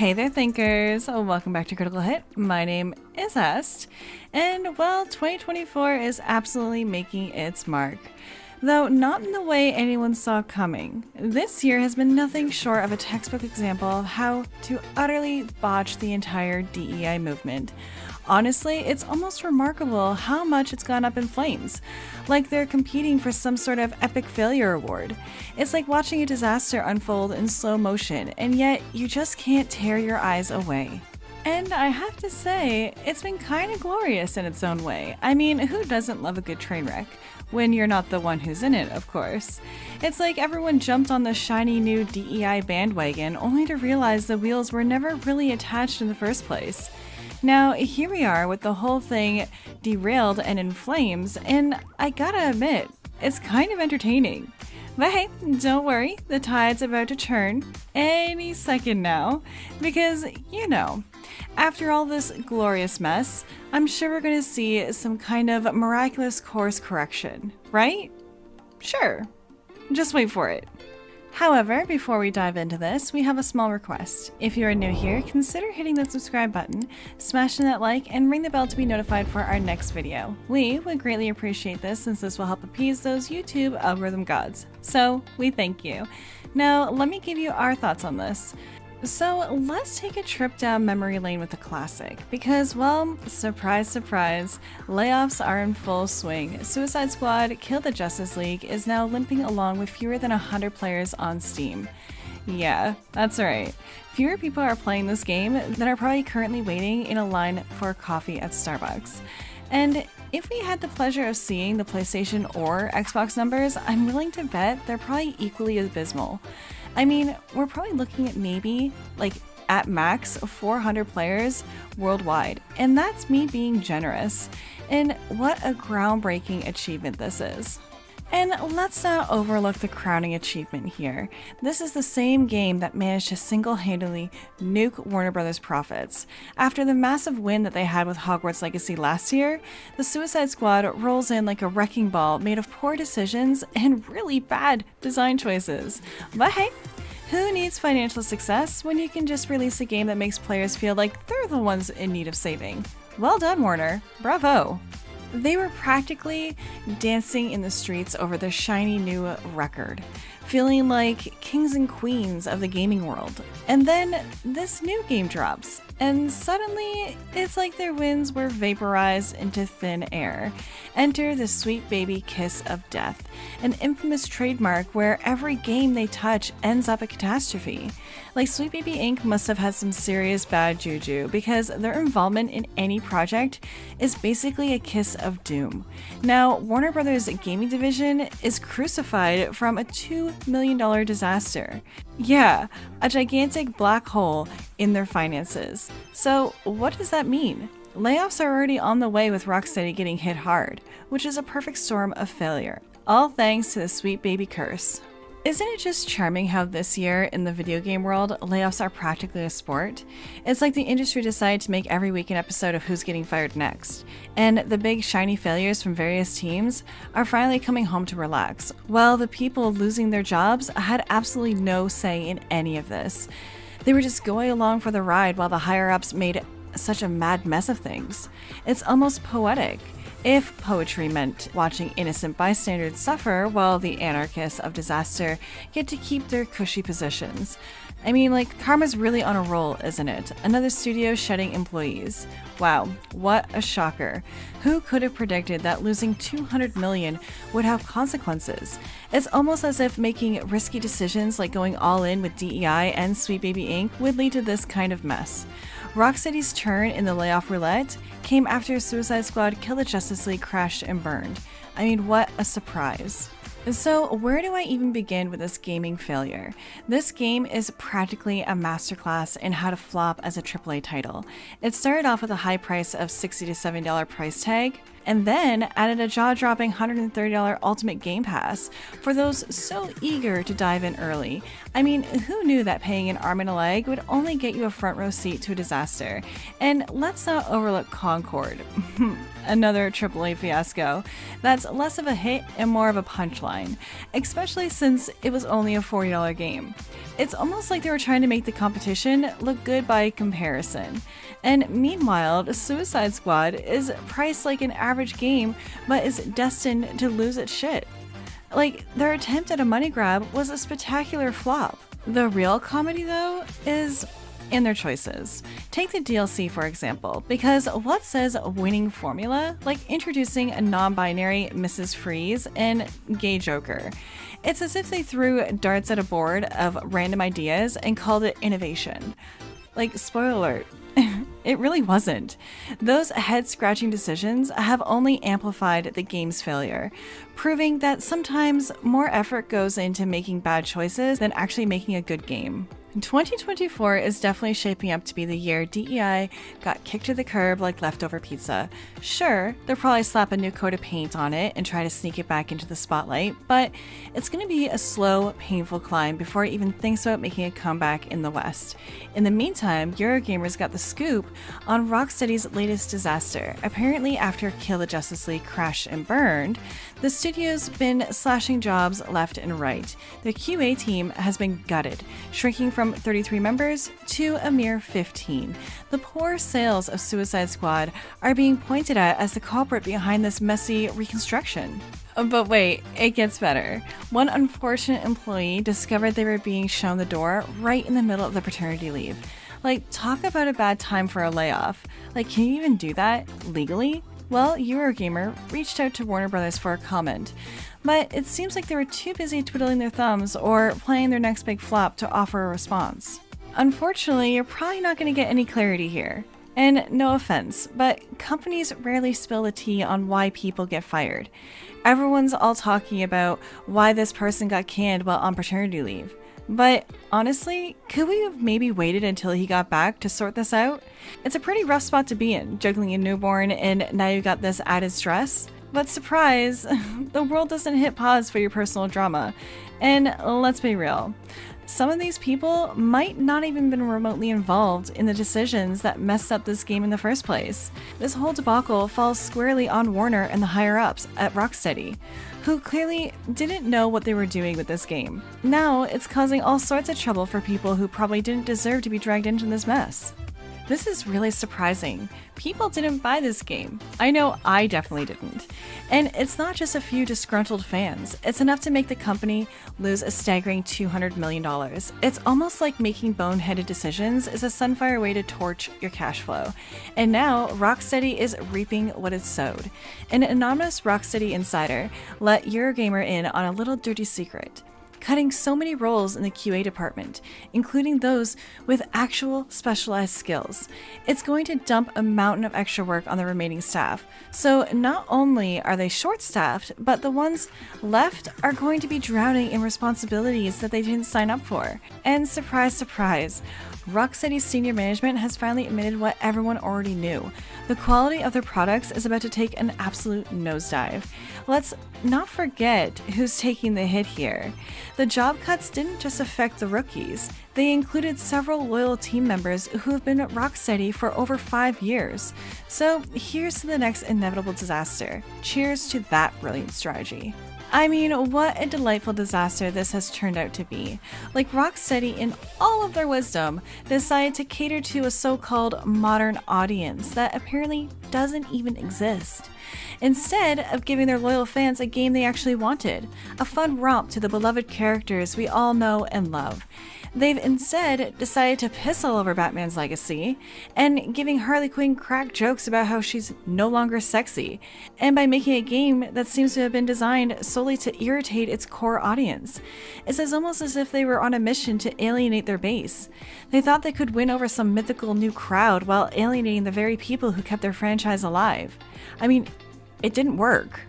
Hey there, thinkers! Welcome back to Critical Hit. My name is Est, and well, 2024 is absolutely making its mark. Though not in the way anyone saw coming. This year has been nothing short of a textbook example of how to utterly botch the entire DEI movement. Honestly, it's almost remarkable how much it's gone up in flames. Like they're competing for some sort of epic failure award. It's like watching a disaster unfold in slow motion, and yet you just can't tear your eyes away. And I have to say, it's been kind of glorious in its own way. I mean, who doesn't love a good train wreck? When you're not the one who's in it, of course. It's like everyone jumped on the shiny new DEI bandwagon only to realize the wheels were never really attached in the first place. Now, here we are with the whole thing derailed and in flames, and I gotta admit, it's kind of entertaining. But hey, don't worry, the tide's about to turn any second now, because, you know, after all this glorious mess, I'm sure we're gonna see some kind of miraculous course correction, right? Sure, just wait for it. However, before we dive into this, we have a small request. If you are new here, consider hitting the subscribe button, smashing that like, and ring the bell to be notified for our next video. We would greatly appreciate this since this will help appease those YouTube algorithm gods. So, we thank you. Now, let me give you our thoughts on this. So let's take a trip down memory lane with a classic, because, well, surprise, surprise, layoffs are in full swing. Suicide Squad Kill the Justice League is now limping along with fewer than 100 players on Steam. Yeah, that's right. Fewer people are playing this game than are probably currently waiting in a line for coffee at Starbucks. And if we had the pleasure of seeing the PlayStation or Xbox numbers, I'm willing to bet they're probably equally abysmal. I mean, we're probably looking at maybe, like, at max, 400 players worldwide. And that's me being generous. And what a groundbreaking achievement this is. And let's not overlook the crowning achievement here. This is the same game that managed to single-handedly nuke Warner Bros. Profits. After the massive win that they had with Hogwarts Legacy last year, the Suicide Squad rolls in like a wrecking ball made of poor decisions and really bad design choices. But hey, who needs financial success when you can just release a game that makes players feel like they're the ones in need of saving? Well done, Warner. Bravo. They were practically dancing in the streets over their shiny new record, feeling like kings and queens of the gaming world. And then this new game drops, and suddenly it's like their wins were vaporized into thin air. Enter the sweet baby kiss of death, an infamous trademark where every game they touch ends up a catastrophe. Like, Sweet Baby Inc. must have had some serious bad juju, because their involvement in any project is basically a kiss of doom. Now, Warner Brothers' gaming division is crucified from a $2 million disaster. Yeah, a gigantic black hole in their finances. So, what does that mean? Layoffs are already on the way with Rocksteady getting hit hard, which is a perfect storm of failure. All thanks to the Sweet Baby curse. Isn't it just charming how this year, in the video game world, layoffs are practically a sport? It's like the industry decided to make every week an episode of who's getting fired next. And the big shiny failures from various teams are finally coming home to relax, while the people losing their jobs had absolutely no say in any of this. They were just going along for the ride while the higher-ups made such a mad mess of things. It's almost poetic. If poetry meant watching innocent bystanders suffer while the anarchists of disaster get to keep their cushy positions. I mean, like, karma's really on a roll, isn't it? Another studio shedding employees. Wow, what a shocker. Who could have predicted that losing $200 million would have consequences? It's almost as if making risky decisions like going all in with DEI and Sweet Baby Inc. would lead to this kind of mess. Rocksteady's turn in the layoff roulette came after Suicide Squad Kill the Justice League crashed and burned. I mean, what a surprise. So where do I even begin with this gaming failure? This game is practically a masterclass in how to flop as a AAA title. It started off with a high price of $60 to $70 price tag, and then added a jaw-dropping $130 Ultimate Game Pass for those so eager to dive in early. I mean, who knew that paying an arm and a leg would only get you a front row seat to a disaster? And let's not overlook Concord. Another AAA fiasco that's less of a hit and more of a punchline, especially since it was only a $40 game. It's almost like they were trying to make the competition look good by comparison. And meanwhile, Suicide Squad is priced like an average game, but is destined to lose its shit. Like, their attempt at a money grab was a spectacular flop. The real comedy, though, is in their choices. Take the DLC, for example, because what says a winning formula like introducing a non-binary Mrs. Freeze and Gay Joker? It's as if they threw darts at a board of random ideas and called it innovation. Like, spoiler alert, it really wasn't. Those head-scratching decisions have only amplified the game's failure, proving that sometimes more effort goes into making bad choices than actually making a good game. 2024 is definitely shaping up to be the year DEI got kicked to the curb like leftover pizza. Sure, they'll probably slap a new coat of paint on it and try to sneak it back into the spotlight, but it's going to be a slow, painful climb before it even thinks about making a comeback in the West. In the meantime, Eurogamers got the scoop on Rocksteady's latest disaster. Apparently, after Kill the Justice League crashed and burned, the studio's been slashing jobs left and right. The QA team has been gutted, shrinking from 33 members to a mere 15. The poor sales of Suicide Squad are being pointed at as the culprit behind this messy reconstruction. But wait, it gets better. One unfortunate employee discovered they were being shown the door right in the middle of the paternity leave. Like, talk about a bad time for a layoff. Like, can you even do that legally? Well, Eurogamer reached out to Warner Brothers for a comment, but it seems like they were too busy twiddling their thumbs or planning their next big flop to offer a response. Unfortunately, you're probably not going to get any clarity here. And no offense, but companies rarely spill the tea on why people get fired. Everyone's all talking about why this person got canned while on paternity leave. But honestly, could we have maybe waited until he got back to sort this out? It's a pretty rough spot to be in, juggling a newborn and now you got this added stress. But surprise, the world doesn't hit pause for your personal drama. And let's be real, some of these people might not even been remotely involved in the decisions that messed up this game in the first place. This whole debacle falls squarely on Warner and the higher-ups at Rocksteady, who clearly didn't know what they were doing with this game. Now it's causing all sorts of trouble for people who probably didn't deserve to be dragged into this mess. This is really surprising. People didn't buy this game. I know I definitely didn't. And it's not just a few disgruntled fans. It's enough to make the company lose a staggering $200 million. It's almost like making boneheaded decisions is a sunfire way to torch your cash flow. And now Rocksteady is reaping what it's sowed. An anonymous Rocksteady insider let Eurogamer in on a little dirty secret, cutting so many roles in the QA department, including those with actual specialized skills. It's going to dump a mountain of extra work on the remaining staff. So not only are they short-staffed, but the ones left are going to be drowning in responsibilities that they didn't sign up for. And surprise, surprise, Rocksteady's senior management has finally admitted what everyone already knew. The quality of their products is about to take an absolute nosedive. Let's not forget who's taking the hit here. The job cuts didn't just affect the rookies. They included several loyal team members who have been at Rocksteady for over 5 years. So here's to the next inevitable disaster. Cheers to that brilliant strategy. I mean, what a delightful disaster this has turned out to be. Like, Rocksteady, in all of their wisdom, decided to cater to a so-called modern audience that apparently doesn't even exist, instead of giving their loyal fans a game they actually wanted, a fun romp to the beloved characters we all know and love. They've instead decided to piss all over Batman's legacy and giving Harley Quinn crack jokes about how she's no longer sexy, and by making a game that seems to have been designed solely to irritate its core audience. It's almost as if they were on a mission to alienate their base. They thought they could win over some mythical new crowd while alienating the very people who kept their franchise alive. I mean, it didn't work.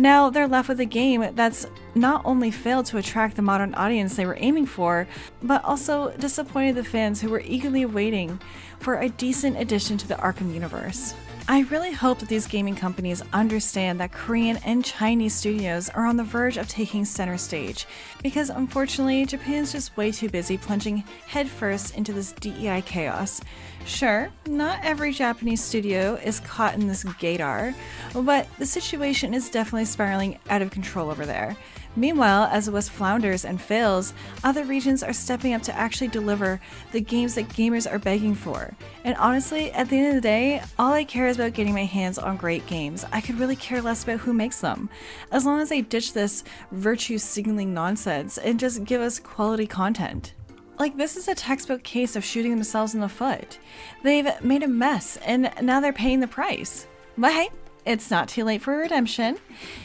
Now they're left with a game that's not only failed to attract the modern audience they were aiming for, but also disappointed the fans who were eagerly waiting for a decent addition to the Arkham universe. I really hope that these gaming companies understand that Korean and Chinese studios are on the verge of taking center stage, because unfortunately, Japan's just way too busy plunging headfirst into this DEI chaos. Sure, not every Japanese studio is caught in this gaydar, but the situation is definitely spiraling out of control over there. Meanwhile, as the West flounders and fails, other regions are stepping up to actually deliver the games that gamers are begging for. And honestly, at the end of the day, all I care is about getting my hands on great games. I could really care less about who makes them, as long as they ditch this virtue signaling nonsense and just give us quality content. Like, this is a textbook case of shooting themselves in the foot. They've made a mess, and now they're paying the price. But hey, it's not too late for redemption.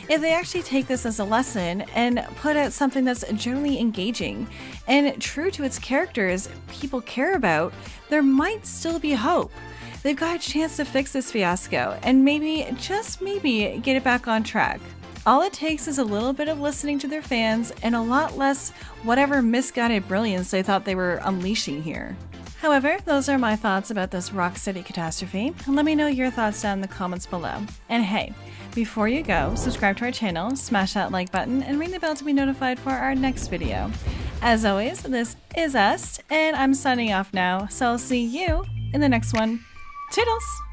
If they actually take this as a lesson and put out something that's generally engaging and true to its characters people care about, there might still be hope. They've got a chance to fix this fiasco and maybe, just maybe, get it back on track. All it takes is a little bit of listening to their fans and a lot less whatever misguided brilliance they thought they were unleashing here. However, those are my thoughts about this Rocksteady catastrophe. Let me know your thoughts down in the comments below. And hey, before you go, subscribe to our channel, smash that like button, and ring the bell to be notified for our next video. As always, this is Est, and I'm signing off now, so I'll see you in the next one. Toodles!